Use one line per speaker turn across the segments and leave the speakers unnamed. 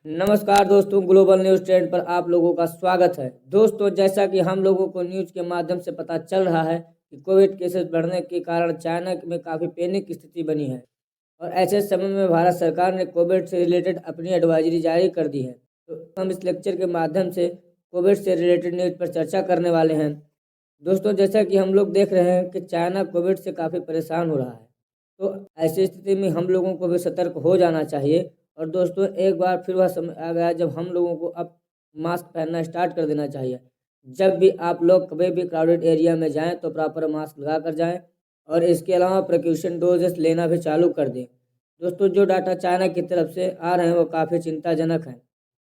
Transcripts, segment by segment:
नमस्कार दोस्तों, global news trend पर आप लोगों का स्वागत है। दोस्तों, जैसा कि हम लोगों को न्यूज़ के माध्यम से पता चल रहा है कि कोविड केसेस बढ़ने के कारण चाइना में काफ़ी पैनिक स्थिति बनी है और ऐसे समय में भारत सरकार ने कोविड से रिलेटेड अपनी एडवाइजरी जारी कर दी है। तो हम इस लेक्चर के माध्यम से कोविड से रिलेटेड न्यूज़ पर चर्चा करने वाले हैं। दोस्तों, जैसा कि हम लोग देख रहे हैं कि चाइना कोविड से काफ़ी परेशान हो रहा है, तो ऐसी स्थिति में हम लोगों को भी सतर्क हो जाना चाहिए। और दोस्तों, एक बार फिर वह समय आ गया जब हम लोगों को अब मास्क पहनना स्टार्ट कर देना चाहिए। जब भी आप लोग कभी भी क्राउडेड एरिया में जाएं तो प्रॉपर मास्क लगा कर जाएं और इसके अलावा प्रिकॉशन डोजेस लेना भी चालू कर दें। दोस्तों, जो डाटा चाइना की तरफ से आ रहे हैं वो काफ़ी चिंताजनक हैं।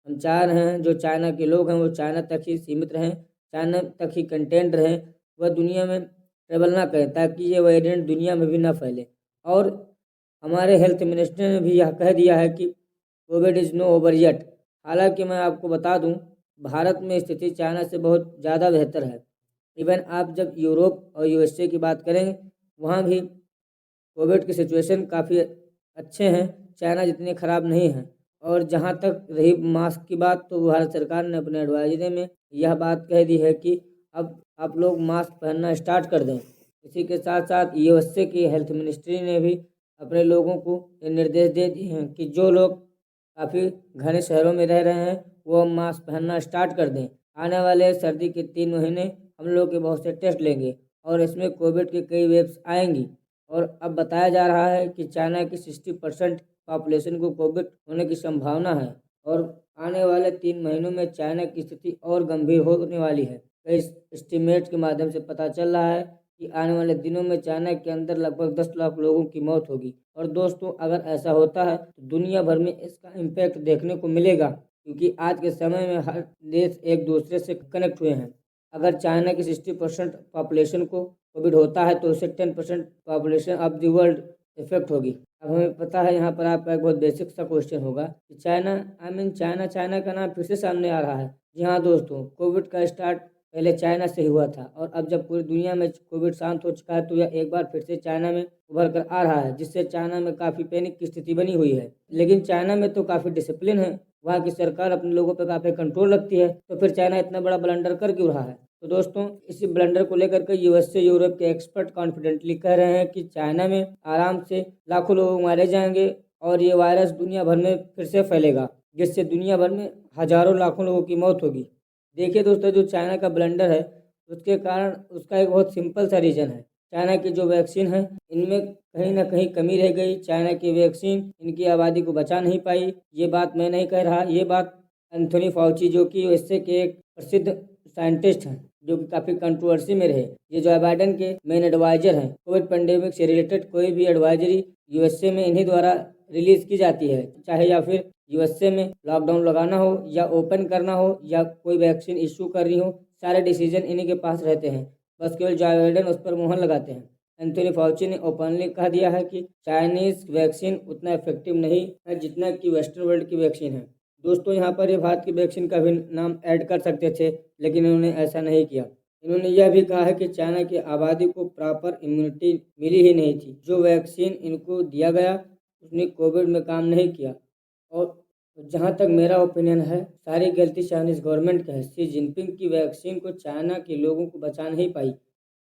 हम चाह रहे हैं जो चाइना के लोग हैं वो चाइना तक ही सीमित रहें, चाइना तक ही कंटेंट रहें, वह दुनिया में ट्रेवल ना करें ताकि ये वेरिएंट दुनिया में भी ना फैले। और हमारे हेल्थ मिनिस्टर ने भी यह कह दिया है कि Covid is no over yet. हालांकि मैं आपको बता दूं, भारत में स्थिति चाइना से बहुत ज़्यादा बेहतर है। इवन आप जब यूरोप और यूएसए की बात करें, वहाँ भी कोविड की सिचुएशन काफ़ी अच्छे हैं, चाइना जितने ख़राब नहीं हैं। और जहाँ तक रही मास्क की बात, तो भारत सरकार ने अपने एडवाइजरी में यह बात कह दी है कि अब आप लोग मास्क पहनना स्टार्ट कर दें। इसी के साथ साथ यूएसए की हेल्थ मिनिस्ट्री ने भी अपने लोगों को ये निर्देश दे दिए हैं कि जो लोग काफ़ी घने शहरों में रह रहे हैं वो मास्क पहनना स्टार्ट कर दें। आने वाले सर्दी के 3 महीने हम लोग के बहुत से टेस्ट लेंगे और इसमें कोविड की कई वेव्स आएंगी। और अब बताया जा रहा है कि चाइना की 60% पॉपुलेशन को कोविड होने की संभावना है और आने वाले 3 महीनों में चाइना की स्थिति और गंभीर होने वाली है। कई एस्टिमेट के माध्यम से पता चल रहा है कि आने वाले दिनों में चाइना के अंदर लगभग 10 लाख लोगों की मौत होगी। और दोस्तों, अगर ऐसा होता है तो दुनिया भर में इसका इम्पैक्ट देखने को मिलेगा, क्योंकि आज के समय में हर देश एक दूसरे से कनेक्ट हुए हैं। अगर चाइना की 60% पॉपुलेशन को कोविड होता है तो उससे 10% population of the world effect होगी। अब हमें पता है, यहाँ पर आपका एक बहुत बेसिक सा क्वेश्चन होगा कि चाइना का नाम फिर से सामने आ रहा है। जी हाँ दोस्तों, कोविड का स्टार्ट पहले चाइना से हुआ था और अब जब पूरी दुनिया में कोविड शांत हो चुका है तो यह एक बार फिर से चाइना में उभर कर आ रहा है, जिससे चाइना में काफ़ी पैनिक की स्थिति बनी हुई है। लेकिन चाइना में तो काफ़ी डिसिप्लिन है, वहाँ की सरकार अपने लोगों पर काफ़ी कंट्रोल रखती है, तो फिर चाइना इतना बड़ा ब्लंडर कर क्यों रहा है? तो दोस्तों, इसी ब्लंडर को लेकर के यूएसए यूरोप के एक्सपर्ट कॉन्फिडेंटली कह रहे हैं कि चाइना में आराम से लाखों लोग मारे जाएंगे और ये वायरस दुनिया भर में फिर से फैलेगा, जिससे दुनिया भर में हजारों लाखों लोगों की मौत होगी। देखिए दोस्तों, जो चाइना का ब्लंडर है उसके कारण उसका एक बहुत सिंपल सा रीज़न है। चाइना की जो वैक्सीन है इनमें कहीं ना कहीं कमी रह गई। चाइना की वैक्सीन इनकी आबादी को बचा नहीं पाई। ये बात मैं नहीं कह रहा, ये बात एंथोनी फाउची, जो कि यूएसए के एक प्रसिद्ध साइंटिस्ट हैं, जो कि काफ़ी कंट्रोवर्सी में रहे, ये जो बाइडेन के मेन एडवाइजर हैं, कोविड पेंडेमिक से रिलेटेड कोई भी एडवाइजरी यूएसए में इन्हीं द्वारा रिलीज़ की जाती है। चाहे या फिर यूएसए में लॉकडाउन लगाना हो या ओपन करना हो या कोई वैक्सीन इशू करनी हो, सारे डिसीजन इन्हीं के पास रहते हैं। बस केवल जो बाइडेन उस पर मुहर लगाते हैं। एंथोनी फाउची ने ओपनली कह दिया है कि चाइनीज़ वैक्सीन उतना इफेक्टिव नहीं है जितना कि वेस्टर्न वर्ल्ड की वैक्सीन है। दोस्तों, यहाँ पर ये भारत की वैक्सीन का भी नाम ऐड कर सकते थे, लेकिन इन्होंने ऐसा नहीं किया। इन्होंने यह भी कहा है कि चाइना की आबादी को प्रॉपर इम्यूनिटी मिली ही नहीं थी। जो वैक्सीन इनको दिया गया उसने कोविड में काम नहीं किया। और जहाँ तक मेरा ओपिनियन है, सारी गलती चाइनीज़ गवर्नमेंट का है। शी जिनपिंग की वैक्सीन को चाइना के लोगों को बचा नहीं पाई।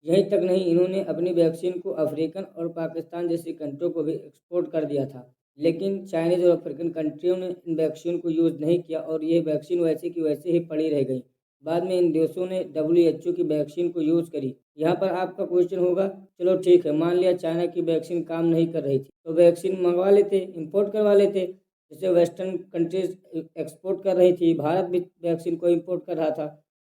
यहीं तक नहीं, इन्होंने अपनी वैक्सीन को अफ्रीकन और पाकिस्तान जैसी कंट्रियों को भी एक्सपोर्ट कर दिया था, लेकिन चाइनीज़ और अफ्रीकन कंट्रियों ने इन वैक्सीन को यूज़ नहीं किया और ये वैक्सीन वैसे की वैसे ही पड़ी रह गई। बाद में इन देशों ने WHO की वैक्सीन को यूज़ करी। यहाँ पर आपका क्वेश्चन होगा, चलो ठीक है, मान लिया चाइना की वैक्सीन काम नहीं कर रही थी तो वैक्सीन मंगवा लेते, इम्पोर्ट करवा लेते, जैसे वेस्टर्न कंट्रीज एक्सपोर्ट कर रही थी, भारत भी वैक्सीन को इम्पोर्ट कर रहा था।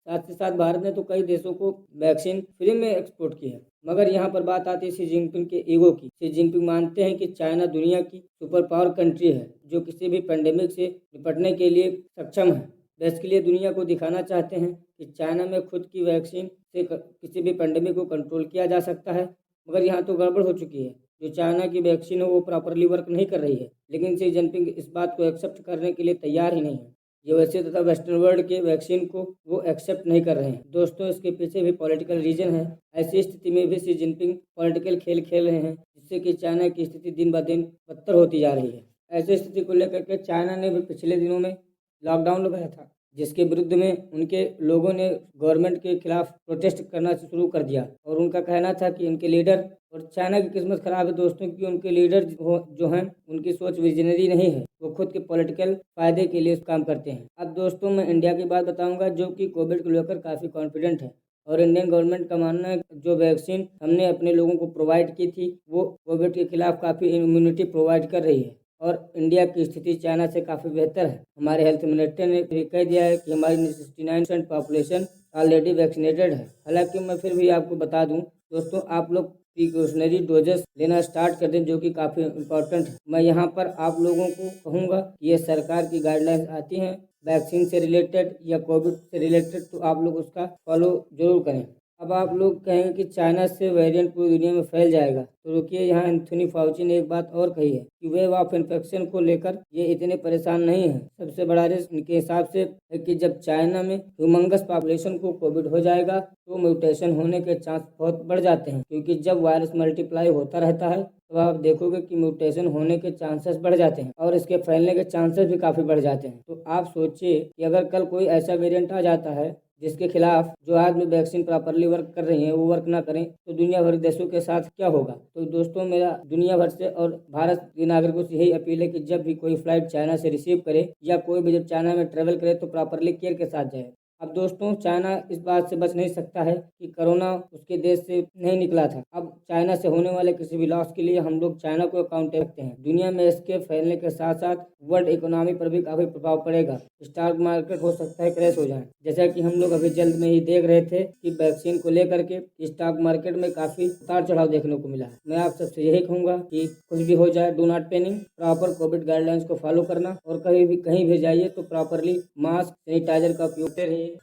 साथ ही साथ भारत ने तो कई देशों को वैक्सीन फ्री में एक्सपोर्ट की है। मगर यहाँ पर बात आती है शी जिनपिंग के ईगो की। शी जिनपिंग मानते हैं कि चाइना दुनिया की सुपर पावर कंट्री है जो किसी भी पेंडेमिक से निपटने के लिए सक्षम है। बेसिकली दुनिया को दिखाना चाहते हैं कि चाइना में खुद की वैक्सीन से किसी भी पेंडेमिक को कंट्रोल किया जा सकता है। मगर यहाँ तो गड़बड़ हो चुकी है, जो चाइना की वैक्सीन है वो प्रॉपरली वर्क नहीं कर रही है, लेकिन शी जिनपिंग इस बात को एक्सेप्ट करने के लिए तैयार ही नहीं है। यूएसए तथा वेस्टर्न वर्ल्ड के वैक्सीन को वो एक्सेप्ट नहीं कर रहे हैं। दोस्तों, इसके पीछे भी पॉलिटिकल रीजन है। ऐसी स्थिति में भी शी जिनपिंग पॉलिटिकल खेल खेल रहे हैं, जिससे कि चाइना की स्थिति दिन ब दिन बदतर होती जा रही है। ऐसी स्थिति को लेकर के चाइना ने भी पिछले दिनों में लॉकडाउन लगाया था, जिसके विरुद्ध में उनके लोगों ने गवर्नमेंट के खिलाफ प्रोटेस्ट करना शुरू कर दिया और उनका कहना था कि उनके लीडर, और चाइना की किस्मत खराब है दोस्तों कि उनके लीडर जो हैं उनकी सोच विजनरी नहीं है, वो खुद के पॉलिटिकल फायदे के लिए काम करते हैं। अब दोस्तों मैं इंडिया की बात बताऊंगा जो कि कोविड को लेकर काफ़ी कॉन्फिडेंट है और इंडियन गवर्नमेंट का मानना है जो वैक्सीन हमने अपने लोगों को प्रोवाइड की थी वो कोविड के खिलाफ काफ़ी इम्यूनिटी प्रोवाइड कर रही है और इंडिया की स्थिति चाइना से काफ़ी बेहतर है। हमारे हेल्थ मिनिस्टर ने भी कह दिया है कि हमारी 69% पॉपुलेशन ऑलरेडी वैक्सीनेटेड है। हालांकि मैं फिर भी आपको बता दूं दोस्तों, आप लोग प्रिकॉशनरी डोजेस लेना स्टार्ट कर दें जो कि काफ़ी इम्पोर्टेंट है। मैं यहाँ पर आप लोगों को कहूँगा कि ये सरकार की गाइडलाइंस आती हैं वैक्सीन से रिलेटेड या कोविड से रिलेटेड, तो आप लोग उसका फॉलो जरूर करें। अब आप लोग कहेंगे कि चाइना से वेरिएंट पूरी दुनिया में फैल जाएगा, तो रुकिए, यहाँ एंथोनी फाउची ने एक बात और कही है कि वेव ऑफ इन्फेक्शन को लेकर ये इतने परेशान नहीं है। सबसे बड़ा रिस्क इनके हिसाब से है कि जब चाइना में ह्यूमंगस पॉपुलेशन को कोविड हो जाएगा तो म्यूटेशन होने के चांस बहुत बढ़ जाते हैं, क्योंकि जब वायरस मल्टीप्लाई होता रहता है तो आप देखोगे कि म्यूटेशन होने के चांसेस बढ़ जाते हैं और इसके फैलने के चांसेस भी काफ़ी बढ़ जाते हैं। तो आप सोचिए कि अगर कल कोई ऐसा वेरिएंट आ जाता है जिसके खिलाफ जो आज में वैक्सीन प्रॉपरली वर्क कर रही है वो वर्क ना करें तो दुनिया भर के देशों के साथ क्या होगा। तो दोस्तों मेरा दुनिया भर से और भारत के नागरिकों से यही अपील है कि जब भी कोई फ्लाइट चाइना से रिसीव करे या कोई भी जब चाइना में ट्रेवल करे तो प्रॉपरली केयर के साथ जाए। अब दोस्तों चाइना इस बात से बच नहीं सकता है कि कोरोना उसके देश से नहीं निकला था। अब चाइना से होने वाले किसी भी लॉस के लिए हम लोग चाइना को अकाउंट रखते हैं। दुनिया में इसके फैलने के साथ साथ वर्ल्ड इकोनॉमी पर भी काफ़ी प्रभाव पड़ेगा। स्टॉक मार्केट हो सकता है क्रैश हो जाए, जैसा कि हम लोग अभी जल्द में ही देख रहे थे कि वैक्सीन को लेकर के स्टॉक मार्केट में काफ़ी उतार चढ़ाव देखने को मिला है। मैं आप सबसे यही कहूँगा कि कुछ भी हो जाए do not panic, proper Covid guidelines को फॉलो करना और कहीं भी जाइए तो प्रॉपरली मास्क सैनिटाइजर का उपयोग करते रहिए।